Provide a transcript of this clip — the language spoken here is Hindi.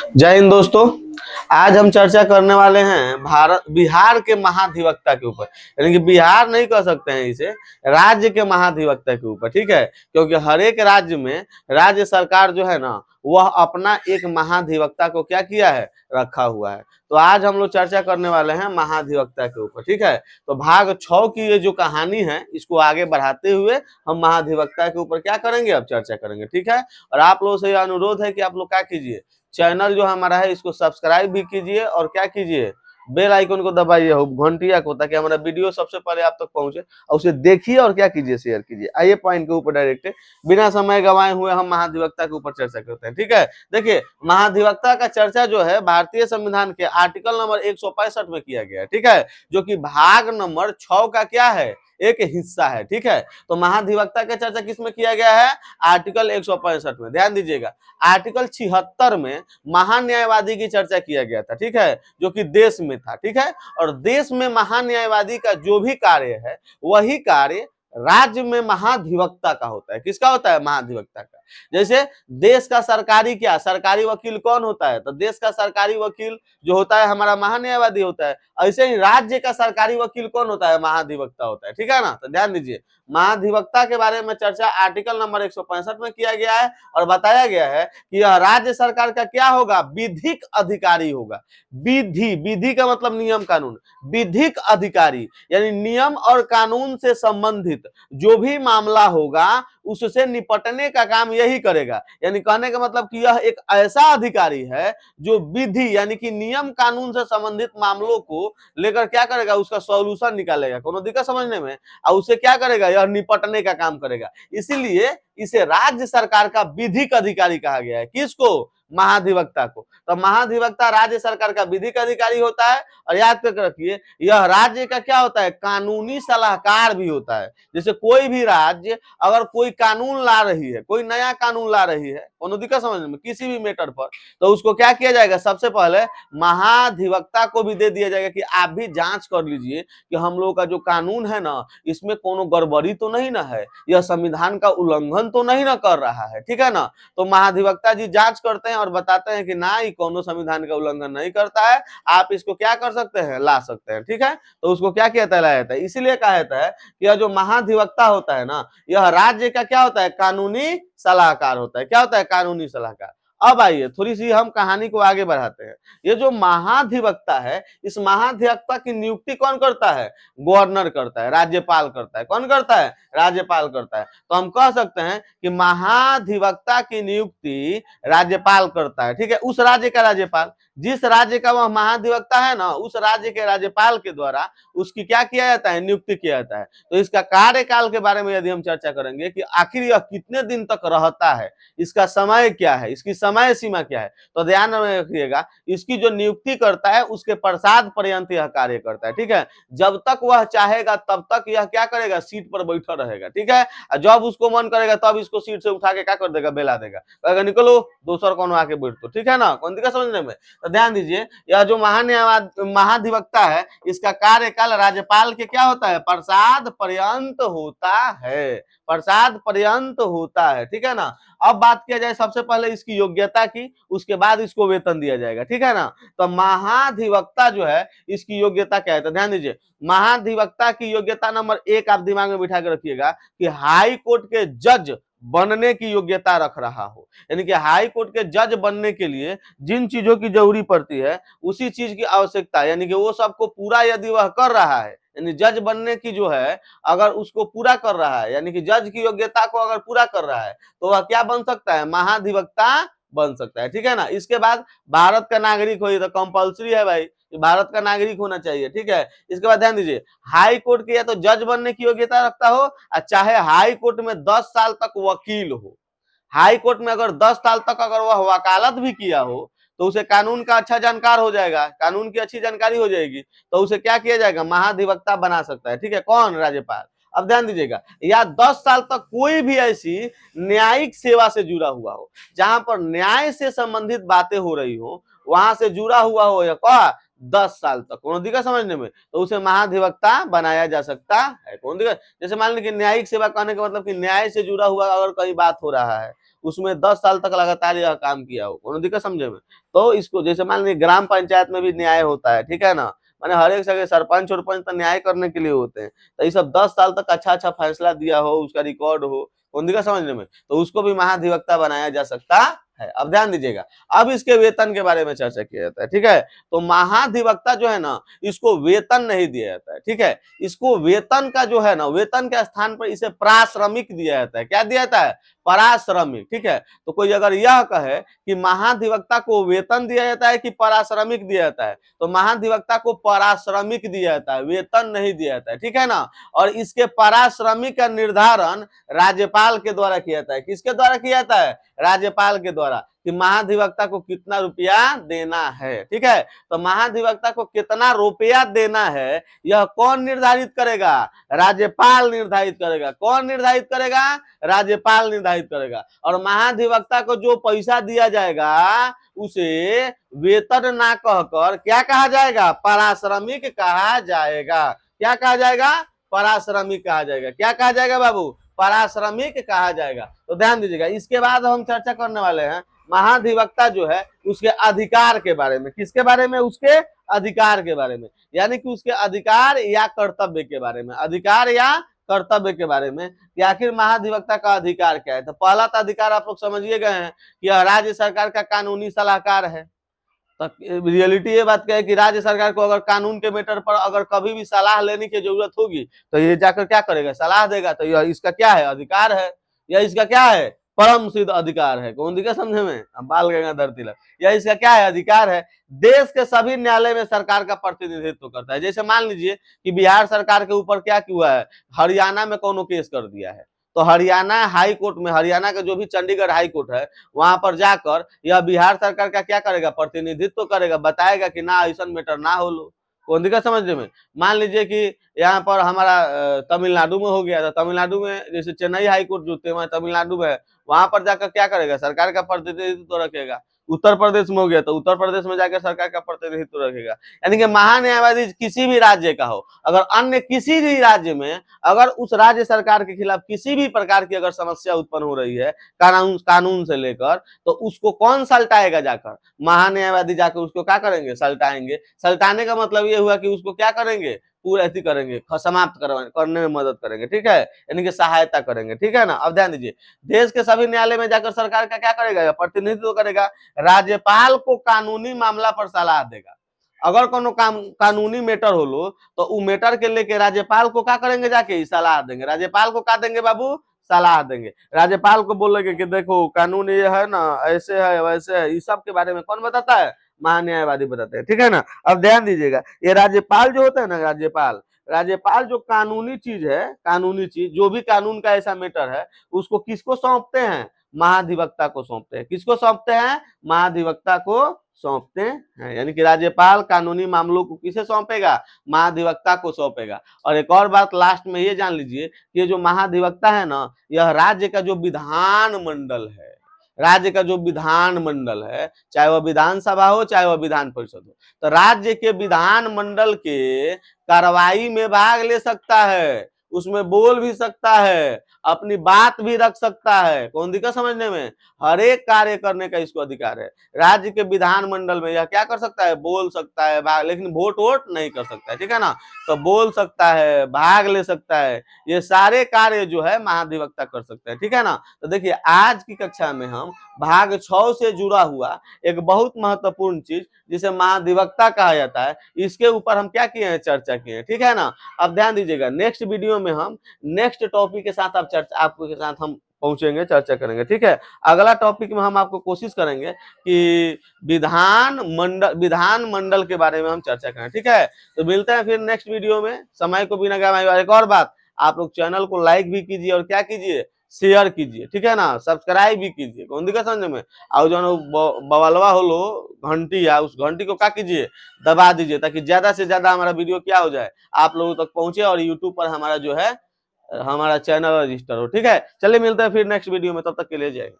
जय हिंद दोस्तों। आज हम चर्चा करने वाले हैं बिहार के महाधिवक्ता के ऊपर। यानी कि बिहार नहीं कह सकते हैं इसे, राज्य के महाधिवक्ता के ऊपर। ठीक है, क्योंकि हर एक राज्य में राज्य सरकार जो है ना, वह अपना एक महाधिवक्ता को क्या किया है, रखा हुआ है। तो आज हम लोग चर्चा करने वाले हैं महाधिवक्ता के ऊपर। ठीक है, तो भाग 6 की ये जो कहानी है, इसको आगे बढ़ाते हुए हम महाधिवक्ता के ऊपर क्या करेंगे, अब चर्चा करेंगे। ठीक है, और आप लोगों से अनुरोध है कि आप लोग क्या कीजिए, चैनल जो हमारा है इसको सब्सक्राइब भी कीजिए और क्या कीजिए, बेल आइकन को दबाइए, घंटिया को, ताकि हमारा वीडियो सबसे पहले आप तक पहुंचे और उसे देखिए और क्या कीजिए, शेयर कीजिए। आइए पॉइंट के ऊपर डायरेक्ट बिना समय गंवाए हुए हम महाधिवक्ता के ऊपर चर्चा करते हैं। ठीक है, देखिए महाधिवक्ता का चर्चा जो है भारतीय संविधान के आर्टिकल नंबर 165 में किया गया है। ठीक है, जो कि भाग नंबर 6 का क्या है, एक हिस्सा है। ठीक है, तो महाधिवक्ता का चर्चा किसमें किया गया है, आर्टिकल 165 में। ध्यान दीजिएगा, आर्टिकल 76 में महान्यायवादी की चर्चा किया गया था। ठीक है, जो कि देश में था। ठीक है, और देश में महान्यायवादी का जो भी कार्य है, वही कार्य राज्य में महाधिवक्ता का होता है। किसका होता है, महाधिवक्ता का। जैसे देश का सरकारी क्या, सरकारी वकील कौन होता है, तो देश का सरकारी वकील जो होता है हमारा महान्यायवादी होता है। ऐसे ही राज्य का सरकारी वकील कौन होता है, महाधिवक्ता होता है। ठीक है ना, तो ध्यान दीजिए, महाधिवक्ता के बारे में चर्चा आर्टिकल नंबर 165 में किया गया है और बताया गया है कि यह राज्य सरकार का क्या होगा, विधिक अधिकारी होगा। विधि, विधि का मतलब नियम कानून, विधिक अधिकारी यानी नियम और कानून से संबंधित जो भी मामला होगा उससे निपटने का काम यही करेगा। यानी कहने का मतलब कि यह एक ऐसा अधिकारी है जो विधि यानी कि नियम कानून से संबंधित मामलों को लेकर क्या करेगा, उसका सॉल्यूशन निकालेगा, कोनो दिक्कत समझने में, और उसे क्या करेगा, यह निपटने का काम करेगा। इसीलिए इसे राज्य सरकार का विधिक अधिकारी कहा गया है। किसको, महाधिवक्ता को। तो महाधिवक्ता राज्य सरकार का विधिक अधिकारी होता है। और याद करके रखिए, यह राज्य का क्या होता है, कानूनी सलाहकार भी होता है। जैसे कोई भी राज्य अगर कोई कानून ला रही है, कोई नया कानून ला रही है, कोनो दिक्कत समझने में, किसी भी मैटर पर, तो उसको क्या किया जाएगा, सबसे पहले महाधिवक्ता को भी दे दिया जाएगा कि आप भी जांच कर लीजिए कि हम लोग का जो कानून है ना, इसमें कोनो गड़बड़ी तो नहीं ना है, यह संविधान का उल्लंघन तो नहीं ना कर रहा है। ठीक है ना, तो महाधिवक्ता जी जांच करते हैं और बताते हैं कि ना, ये कोनो संविधान का उल्लंघन नहीं करता है, आप इसको क्या कर सकते हैं, ला सकते हैं। ठीक है, तो उसको क्या कहता है, लाया जाता है। इसीलिए कहा जाता है कि यह जो महाधिवक्ता होता है ना, यह राज्य का क्या होता है, कानूनी सलाहकार होता है। क्या होता है, कानूनी सलाहकार। अब आइए थोड़ी सी हम कहानी को आगे बढ़ाते हैं। ये जो महाधिवक्ता है, इस महाधिवक्ता की नियुक्ति कौन करता है, गवर्नर करता है, राज्यपाल करता है। कौन करता है, राज्यपाल करता है। तो हम कह सकते हैं कि महाधिवक्ता की नियुक्ति राज्यपाल करता है। ठीक है, उस राज्य का राज्यपाल, जिस राज्य का वह महाधिवक्ता है ना, उस राज्य के राज्यपाल के द्वारा उसकी क्या किया जाता है, नियुक्ति किया जाता है। तो इसका कार्यकाल के बारे में यदि हम चर्चा करेंगे कि आखिर यह कितने दिन तक रहता है, इसका समय क्या है, इसकी समय सीमा क्या है, तो ध्यान में रखिएगा, इसकी जो नियुक्ति करता है उसके प्रसाद पर्यंत यह कार्य करता है। ठीक है, जब तक वह चाहेगा तब तक यह क्या करेगा, सीट पर बैठा रहेगा। ठीक है, जब उसको मन करेगा तब इसको सीट से उठा के क्या कर देगा, बेला देगा, कहेगा निकलो दूसरा कौन आके बैठ दो। ठीक है ना, कौन दिक्कत समझने में। तो ध्यान दीजिए, यह जो महाधिवक्ता है, इसका कार्यकाल राज्यपाल के क्या होता है, प्रसाद पर्यंत होता है, प्रसाद पर्यंत होता है। ठीक है ना, अब बात किया जाए सबसे पहले इसकी योग्यता की, उसके बाद इसको वेतन दिया जाएगा। ठीक है ना, तो महाधिवक्ता जो है इसकी योग्यता क्या है, तो ध्यान दीजिए, महाधिवक्ता की योग्यता नंबर 1 आप दिमाग में बिठा के रखिएगा कि हाई कोर्ट के जज बनने की योग्यता रख रहा हो। यानी कि हाई कोर्ट के जज बनने के लिए जिन चीजों की जरूरी पड़ती है, उसी चीज की आवश्यकता, यानी कि वो सबको पूरा यदि वह कर रहा है, यानी जज बनने की जो है अगर उसको पूरा कर रहा है, यानी कि जज की योग्यता को अगर पूरा कर रहा है, तो वह क्या बन सकता है, महाधिवक्ता बन सकता है। ठीक है ना, इसके बाद भारत का नागरिक हो, ये तो कंपल्सरी है भाई, भारत का नागरिक होना चाहिए। ठीक है, इसके बाद ध्यान दीजिए, हाई कोर्ट के या तो जज बनने की योग्यता रखता हो, चाहे हाई कोर्ट में 10 साल तक वकील हो। हाई कोर्ट में अगर 10 साल तक अगर वह वकालत भी किया हो, तो उसे कानून का अच्छा जानकार हो जाएगा, कानून की अच्छी जानकारी हो जाएगी, तो उसे क्या किया जाएगा, महाधिवक्ता बना सकता है। ठीक है, कौन, राज्यपाल। अब ध्यान दीजिएगा, या 10 साल तक कोई भी ऐसी न्यायिक सेवा से जुड़ा हुआ हो, जहां पर न्याय से संबंधित बातें हो रही हो, वहां से जुड़ा हुआ हो, या कहा 10 साल तक। कौन दिक्कत समझने में? तो उसे महाधिवक्ता बनाया जा सकता है। कौन दिक्कत? जैसे मान लीजिए न्यायिक सेवा कहने का मतलब कि न्याय से जुड़ा हुआ अगर कहीं बात हो रहा है, उसमें 10 साल तक लगातार यह काम किया हो। कौन दिक्कत समझे में? तो इसको जैसे मान लीजिए ग्राम पंचायत में भी न्याय होता है, ठीक है ना, माने हर एक जगह सरपंच उरपंच तो न्याय करने के लिए होते हैं, तो ये सब 10 साल तक अच्छा अच्छा फैसला दिया हो, उसका रिकॉर्ड हो, कौन दिक्कत समझने में, तो उसको भी महाधिवक्ता बनाया जा सकता है। अब ध्यान दीजिएगा, अब इसके वेतन के बारे में चर्चा किया जाता है, ठीक है। तो महाधिवक्ता जो है ना, इसको वेतन नहीं दिया जाता है, ठीक है। इसको वेतन का जो है ना, वेतन के स्थान पर इसे पराश्रमिक दिया जाता है। क्या दिया जाता है? पराश्रमिक, ठीक है। तो कोई अगर यह कहे कि महाधिवक्ता को वेतन दिया जाता है कि पराश्रमिक दिया जाता है, तो महाधिवक्ता को पराश्रमिक दिया जाता है, वेतन नहीं दिया जाता है, ठीक है ना। और इसके पराश्रमिक का निर्धारण राज्यपाल के द्वारा किया जाता है। किसके द्वारा किया जाता है? राज्यपाल के द्वारा, कि महाधिवक्ता को कितना रुपया देना है, ठीक है। तो महाधिवक्ता को कितना रुपया देना है, यह कौन निर्धारित करेगा? राज्यपाल निर्धारित करेगा। कौन निर्धारित करेगा? राज्यपाल निर्धारित करेगा। और महाधिवक्ता को जो पैसा दिया जाएगा उसे वेतन ना कहकर क्या कहा जाएगा? पराश्रमिक कहा जाएगा। क्या कहा जाएगा? पराश्रमिक कहा जाएगा। क्या कहा जाएगा बाबू? पराश्रमिक कहा जाएगा। तो ध्यान दीजिएगा, इसके बाद हम चर्चा करने वाले हैं महाधिवक्ता जो है उसके अधिकार के बारे में। किसके बारे में? उसके अधिकार के बारे में, यानी कि उसके अधिकार या कर्तव्य के बारे में। अधिकार या कर्तव्य के बारे में कि आखिर महाधिवक्ता का अधिकार क्या है। तो पहला तो अधिकार आप लोग समझिए गए हैं कि यह राज्य सरकार का कानूनी सलाहकार है। तो रियलिटी ये बात क्या है कि राज्य सरकार को अगर कानून के मैटर पर अगर कभी भी सलाह लेने की जरूरत होगी तो ये जाकर क्या करेगा? सलाह देगा। तो यह इसका क्या है? अधिकार है। यह इसका क्या है? परम सिद्ध अधिकार है। कौन दिखा समझे में? बाल गंगाधर तिलक। यह इसका क्या है? अधिकार है। देश के सभी न्यायालय में सरकार का प्रतिनिधित्व करता है। जैसे मान लीजिए कि बिहार सरकार के ऊपर क्या हुआ है, हरियाणा में कोनो केस कर दिया है, तो हरियाणा हाई कोर्ट में, हरियाणा का जो भी चंडीगढ़ हाई कोर्ट है, वहां पर जाकर यह बिहार सरकार का क्या करेगा? प्रतिनिधित्व करेगा, बताएगा कि ना ऐसा मैटर ना हो लो। कौन दिक्कत समझने में? मान लीजिए कि यहाँ पर हमारा तमिलनाडु में हो गया था, तमिलनाडु में जैसे चेन्नई हाई कोर्ट जो तमिलनाडु में है, वहां पर जाकर क्या करेगा? सरकार का प्रतिनिधित्व रखेगा। उत्तर प्रदेश में हो गया तो उत्तर प्रदेश में जाकर सरकार का प्रतिनिधित्व रखेगा। यानी कि महान्यायवादी किसी भी राज्य का हो, अगर अन्य किसी भी राज्य में अगर उस राज्य सरकार के खिलाफ किसी भी प्रकार की अगर समस्या उत्पन्न हो रही है कानून से लेकर, तो उसको कौन सल्टाएगा? जाकर महान्यायवादी जाकर उसको क्या करेंगे? सल्टाएंगे। सल्टाने का मतलब ये हुआ कि उसको क्या करेंगे? पूरा ऐसी करेंगे, समाप्त करने में मदद करेंगे, ठीक है, यानी कि सहायता करेंगे, ठीक है ना। अब ध्यान दीजिए, देश के सभी न्यायालय में जाकर सरकार का क्या करेगा? प्रतिनिधित्व करेगा। राज्यपाल को कानूनी मामला पर सलाह देगा। अगर कोनो कानूनी मैटर हो लो तो वो मैटर के लेके राज्यपाल को क्या करेंगे? जाके सलाह देंगे। राज्यपाल को क्या देंगे बाबू? सलाह देंगे। राज्यपाल को बोलेंगे कि देखो कानून ये है ना, ऐसे है वैसे है, इस सब के बारे में कौन बताता है? महान्यायवादी बताते हैं, ठीक है ना। अब ध्यान दीजिएगा, ये राज्यपाल जो होता है ना, राज्यपाल जो कानूनी चीज है, कानूनी चीज जो भी कानून का ऐसा मैटर है, उसको किसको सौंपते हैं? महाधिवक्ता को सौंपते हैं। किसको सौंपते हैं? महाधिवक्ता को सौंपते हैं। यानी कि राज्यपाल कानूनी मामलों को किसे सौंपेगा? महाधिवक्ता को सौंपेगा। और एक और बात लास्ट में ये जान लीजिए कि ये जो महाधिवक्ता है ना, यह राज्य का जो विधान मंडल है, राज्य का जो विधान मंडल है, चाहे वह विधानसभा हो चाहे वह विधान परिषद हो, तो राज्य के विधान मंडल के कार्रवाई में भाग ले सकता है, उसमें बोल भी सकता है, अपनी बात भी रख सकता है। कौन दिक्कत समझने में? हर एक कार्य करने का इसको अधिकार है। राज्य के विधान मंडल में यह क्या कर सकता है? बोल सकता है, भाग, लेकिन वोट नहीं कर सकता है, ठीक है ना। तो बोल सकता है, भाग ले सकता है, ये सारे कार्य जो है महाधिवक्ता कर सकते हैं, ठीक है ना। तो देखिए, आज की कक्षा में हम भाग 6 से जुड़ा हुआ एक बहुत महत्वपूर्ण चीज जिसे महाधिवक्ता कहा जाता है, इसके ऊपर हम क्या किए हैं? चर्चा किए हैं, ठीक है ना। अब ध्यान दीजिएगा, नेक्स्ट वीडियो में हम नेक्स्ट टॉपिक के साथ आपको के साथ हम पहुंचेंगे, चर्चा करेंगे, ठीक है। अगला टॉपिक में हम आपको कोशिश करेंगे कि विधान मंडल के बारे में हम चर्चा करें, ठीक है। तो मिलते हैं फिर नेक्स्ट वीडियो में। समय को बिना गवाए, एक और बात, आप लोग चैनल को लाइक भी कीजिए और क्या कीजिए? शेयर कीजिए, ठीक है ना। सब्सक्राइब भी कीजिए। कौन दिक्कत समझने में? और जो बवलवा हो लो घंटी या उस घंटी को क्या कीजिए? दबा दीजिए, ताकि ज्यादा से ज्यादा हमारा वीडियो क्या हो जाए? आप लोगों तक पहुंचे और यूट्यूब पर हमारा जो है हमारा चैनल रजिस्टर हो, ठीक है। चलिए मिलते हैं फिर नेक्स्ट वीडियो में, तब तक के लिए जय हिंद।